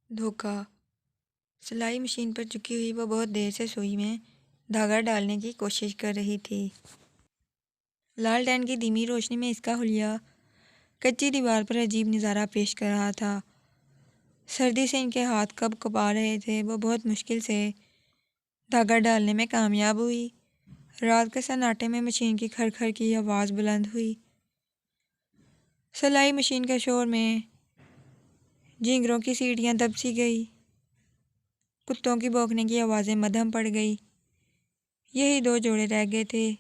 دھوکہ۔ سلائی مشین پر جھکی ہوئی وہ بہت دیر سے سوئی میں دھاگا ڈالنے کی کوشش کر رہی تھی۔ لالٹین کی دھیمی روشنی میں اس کا حلیہ کچی دیوار پر عجیب نظارہ پیش کر رہا تھا۔ سردی سے ان کے ہاتھ کب کپا رہے تھے۔ وہ بہت مشکل سے دھاگا ڈالنے میں کامیاب ہوئی۔ رات کے سناٹے میں مشین کی کھر کھر کی آواز بلند ہوئی۔ سلائی مشین کے شور میں جھینگروں کی سیٹیاں دب سی گئی، کتوں کی بھونکنے کی آوازیں مدھم پڑ گئی۔ یہی دو جوڑے رہ گئے تھے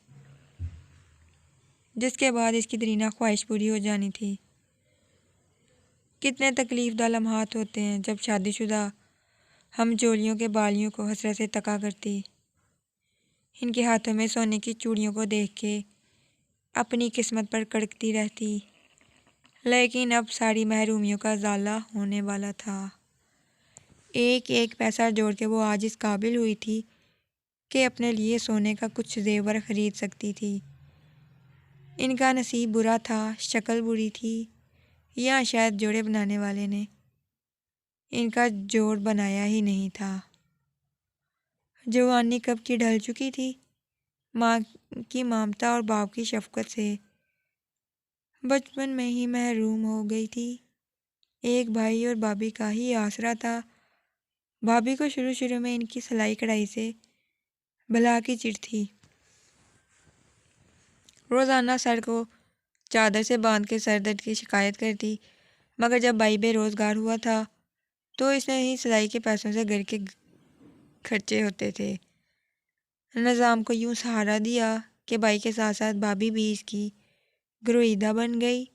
جس کے بعد اس کی دیرینہ خواہش پوری ہو جانی تھی۔ کتنے تکلیف دہ لمحات ہوتے ہیں جب شادی شدہ ہم جولیوں کے بالیوں کو حسرت سے تکا کرتی، ان کے ہاتھوں میں سونے کی چوڑیوں کو دیکھ کے اپنی قسمت پر کڑکتی رہتی۔ لیکن اب ساری محرومیوں کا ازالہ ہونے والا تھا۔ ایک ایک پیسہ جوڑ کے وہ آج اس قابل ہوئی تھی کہ اپنے لیے سونے کا کچھ زیور خرید سکتی تھی۔ ان کا نصیب برا تھا، شکل بری تھی، یا شاید جوڑے بنانے والے نے ان کا جوڑ بنایا ہی نہیں تھا۔ جوانی کب کی ڈھل چکی تھی، ماں کی ممتا اور باپ کی شفقت سے بچپن میں ہی محروم ہو گئی تھی۔ ایک بھائی اور بھابھی کا ہی آسرا تھا۔ بھابھی کو شروع میں ان کی سلائی کڑھائی سے بھلا کی چڑ تھی۔ روزانہ سر کو چادر سے باندھ کے سر درد کی شکایت کرتی، مگر جب بھائی بے روزگار ہوا تھا تو اس نے ہی سلائی کے پیسوں سے گھر کے خرچے ہوتے تھے۔ نظام کو یوں سہارا دیا کہ بھائی کے ساتھ ساتھ بھابھی بھی اس کی گرویدہ بن گئی۔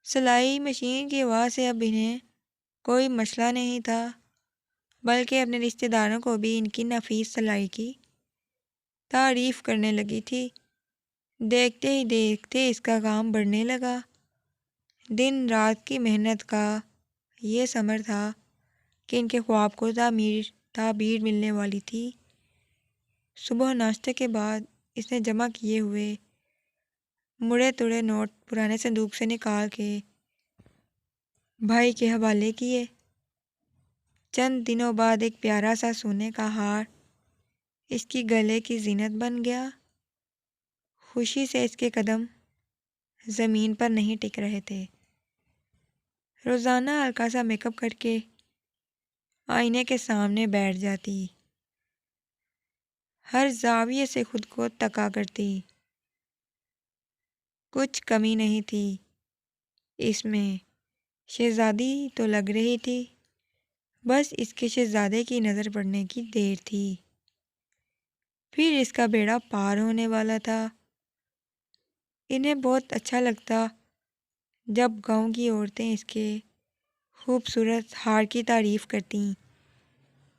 سلائی مشین کی آواز سے اب انہیں کوئی مسئلہ نہیں تھا، بلکہ اپنے رشتہ داروں کو بھی ان کی نفیس سلائی کی تعریف کرنے لگی تھی۔ دیکھتے ہی دیکھتے اس کا کام بڑھنے لگا۔ دن رات کی محنت کا یہ ثمر تھا کہ ان کے خواب کو تعبیر ملنے والی تھی۔ صبح ناشتے کے بعد اس نے جمع کیے ہوئے مڑے توڑے نوٹ پرانے صندوق سے نکال کے بھائی کے حوالے کیے۔ چند دنوں بعد ایک پیارا سا سونے کا ہار اس کی گلے کی زینت بن گیا۔ خوشی سے اس کے قدم زمین پر نہیں ٹک رہے تھے۔ روزانہ ہلکا سا میک اپ کر کے آئینے کے سامنے بیٹھ جاتی، ہر زاویے سے خود کو تکا کرتی۔ کچھ کمی نہیں تھی اس میں، شہزادی تو لگ رہی تھی، بس اس کے شہزادے کی نظر پڑنے کی دیر تھی، پھر اس کا بیڑا پار ہونے والا تھا۔ انہیں بہت اچھا لگتا جب گاؤں کی عورتیں اس کے خوبصورت ہار کی تعریف کرتیں،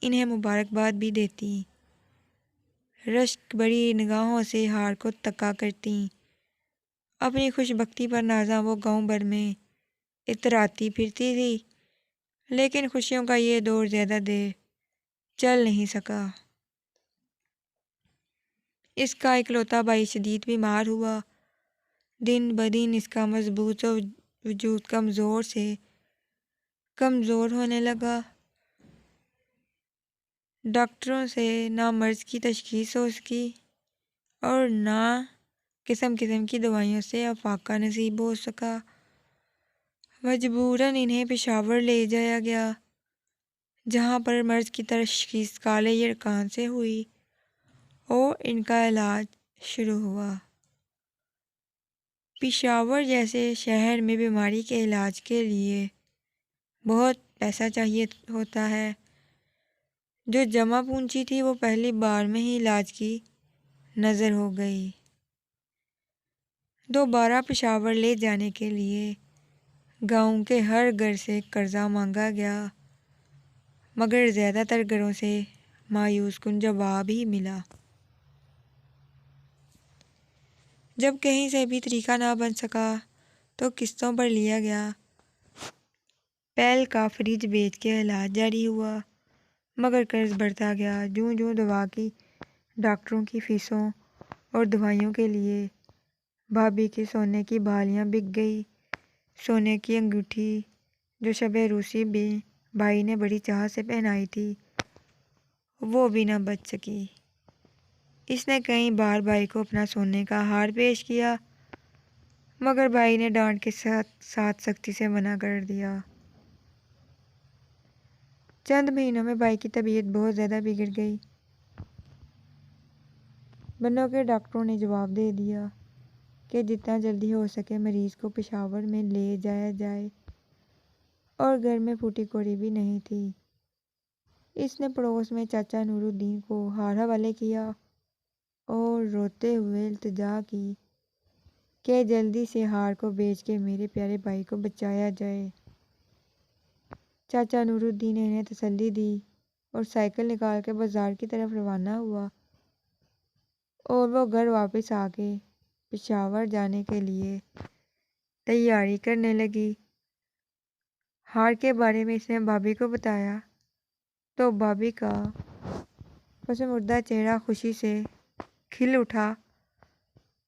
انہیں مبارکباد بھی دیتیں، رشک بڑی نگاہوں سے ہار کو تکا کرتیں۔ اپنی خوش بختی پر نازاں وہ گاؤں بھر میں اتراتی پھرتی تھی، لیکن خوشیوں کا یہ دور زیادہ دیر چل نہیں سکا۔ اس کا اکلوتا بھائی شدید بیمار ہوا۔ دن بدن اس کا مضبوط وجود کمزور سے کمزور ہونے لگا۔ ڈاکٹروں سے نہ مرض کی تشخیص ہو سکی اور نہ قسم قسم کی دوائیوں سے افاقہ نصیب ہو سکا۔ مجبوراً انہیں پشاور لے جایا گیا، جہاں پر مرض کی تشخیص کالے یرکان سے ہوئی اور ان کا علاج شروع ہوا۔ پشاور جیسے شہر میں بیماری کے علاج کے لیے بہت پیسہ چاہیے ہوتا ہے۔ جو جمع پونجی تھی وہ پہلی بار میں ہی علاج کی نظر ہو گئی۔ دوبارہ پشاور لے جانے کے لیے گاؤں کے ہر گھر سے قرضہ مانگا گیا، مگر زیادہ تر گھروں سے مایوس کن جواب ہی ملا۔ جب کہیں سے بھی طریقہ نہ بن سکا تو قسطوں پر لیا گیا پیل کا فریج بیچ کے علاج جاری ہوا، مگر قرض بڑھتا گیا۔ جوں جوں دوا کی ڈاکٹروں کی فیسوں اور دوائیوں کے لیے بھابھی کی سونے کی بالیاں بک گئی۔ سونے کی انگوٹھی جو شب روسی میں بھائی نے بڑی چاہت سے پہنائی تھی، وہ بھی نہ بچ سکی۔ اس نے کئی بار بھائی کو اپنا سونے کا ہار پیش کیا، مگر بھائی نے ڈانٹ کے ساتھ سختی سے منع کر دیا۔ چند مہینوں میں بھائی کی طبیعت بہت زیادہ بگڑ گئی۔ بنوں کے ڈاکٹروں نے جواب دے دیا کہ جتنا جلدی ہو سکے مریض کو پشاور میں لے جایا جائے، اور گھر میں پھوٹی کوڑی بھی نہیں تھی۔ اس نے پڑوس میں چاچا نور الدین کو ہار حوالے کیا اور روتے ہوئے التجا کی کہ جلدی سے ہار کو بیچ کے میرے پیارے بھائی کو بچایا جائے۔ چاچا نور الدین نے انہیں تسلی دی اور سائیکل نکال کے بازار کی طرف روانہ ہوا، اور وہ گھر واپس آ کے پشاور جانے کے لیے تیاری کرنے لگی۔ ہار کے بارے میں اس نے بھابھی کو بتایا تو بھابھی کا پسماردہ چہرہ خوشی سے کھل اٹھا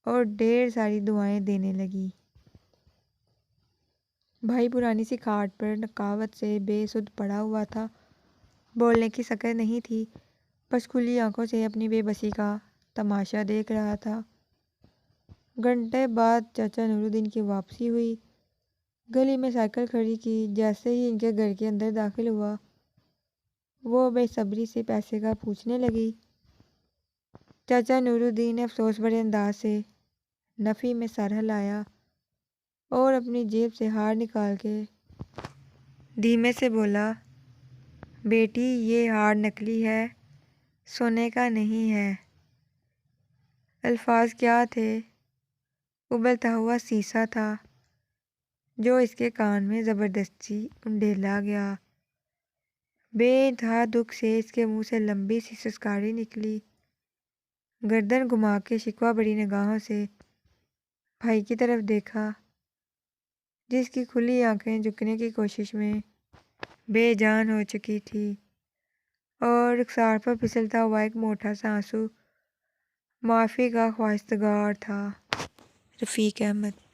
اور ڈھیر ساری دعائیں دینے لگی۔ بھائی پرانی سی کھاٹ پر نکاوت سے بے سدھ پڑا ہوا تھا، بولنے کی سکت نہیں تھی، بس کھلی آنکھوں سے اپنی بے بسی کا تماشا دیکھ رہا تھا۔ گھنٹے بعد چاچا نور الدین کی واپسی ہوئی۔ گلی میں سائیکل کھڑی کی، جیسے ہی ان کے گھر کے اندر داخل ہوا، وہ بے صبری سے پیسے کا پوچھنے لگی۔ چاچا نور الدین نے افسوس بھرے انداز سے نفی میں سر ہلایا اور اپنی جیب سے ہار نکال کے دھیمے سے بولا، بیٹی یہ ہار نکلی ہے، سونے کا نہیں ہے۔ الفاظ کیا تھے؟ ابلتا ہوا سیسا تھا جو اس کے کان میں زبردستی انڈیلا گیا۔ بے انتہا دکھ سے اس کے منہ سے لمبی سی سسکاری نکلی۔ گردن گھما کے شکوہ بڑی نگاہوں سے بھائی کی طرف دیکھا، جس کی کھلی آنکھیں جھکنے کی کوشش میں بے جان ہو چکی تھی، اور رخسار پر پھسلتا ہوا ایک موٹا سا آنسو معافی کا خواستگار تھا۔ رفیق احمد۔